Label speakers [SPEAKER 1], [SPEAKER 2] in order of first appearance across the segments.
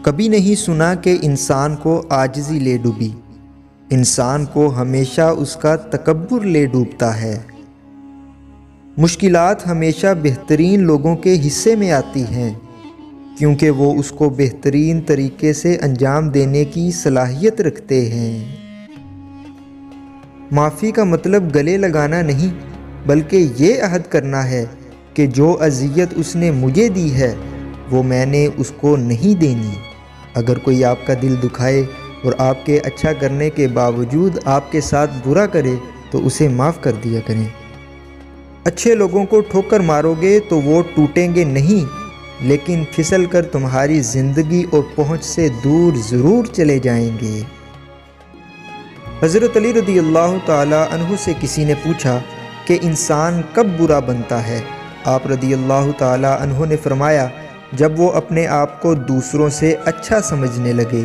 [SPEAKER 1] کبھی نہیں سنا کہ انسان کو عاجزی لے ڈوبی، انسان کو ہمیشہ اس کا تکبر لے ڈوبتا ہے۔ مشکلات ہمیشہ بہترین لوگوں کے حصے میں آتی ہیں، کیونکہ وہ اس کو بہترین طریقے سے انجام دینے کی صلاحیت رکھتے ہیں۔ معافی کا مطلب گلے لگانا نہیں، بلکہ یہ عہد کرنا ہے کہ جو اذیت اس نے مجھے دی ہے وہ میں نے اس کو نہیں دینی۔ اگر کوئی آپ کا دل دکھائے اور آپ کے اچھا کرنے کے باوجود آپ کے ساتھ برا کرے تو اسے معاف کر دیا کریں۔ اچھے لوگوں کو ٹھوکر مارو گے تو وہ ٹوٹیں گے نہیں، لیکن پھسل کر تمہاری زندگی اور پہنچ سے دور ضرور چلے جائیں گے۔ حضرت علی رضی اللہ تعالیٰ عنہ سے کسی نے پوچھا کہ انسان کب برا بنتا ہے؟ آپ رضی اللہ تعالیٰ عنہ نے فرمایا، جب وہ اپنے آپ کو دوسروں سے اچھا سمجھنے لگے۔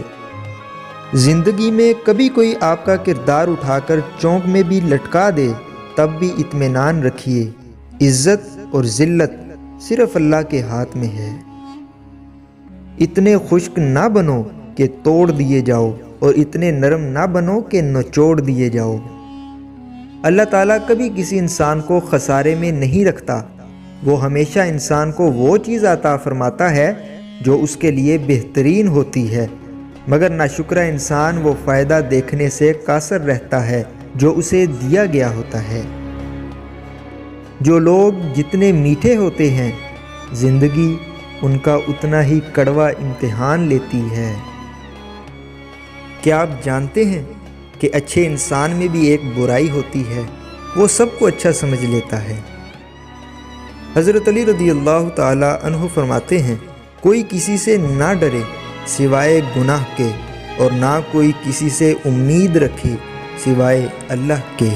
[SPEAKER 1] زندگی میں کبھی کوئی آپ کا کردار اٹھا کر چونک میں بھی لٹکا دے تب بھی اطمینان رکھیے، عزت اور ذلت صرف اللہ کے ہاتھ میں ہے۔ اتنے خشک نہ بنو کہ توڑ دیے جاؤ اور اتنے نرم نہ بنو کہ نچوڑ دیے جاؤ۔ اللہ تعالیٰ کبھی کسی انسان کو خسارے میں نہیں رکھتا، وہ ہمیشہ انسان کو وہ چیز عطا فرماتا ہے جو اس کے لیے بہترین ہوتی ہے، مگر ناشکرہ انسان وہ فائدہ دیکھنے سے قاصر رہتا ہے جو اسے دیا گیا ہوتا ہے۔ جو لوگ جتنے میٹھے ہوتے ہیں، زندگی ان کا اتنا ہی کڑوا امتحان لیتی ہے۔ کیا آپ جانتے ہیں کہ اچھے انسان میں بھی ایک برائی ہوتی ہے؟ وہ سب کو اچھا سمجھ لیتا ہے۔ حضرت علی رضی اللہ تعالیٰ عنہ فرماتے ہیں، کوئی کسی سے نہ ڈرے سوائے گناہ کے، اور نہ کوئی کسی سے امید رکھے سوائے اللہ کے۔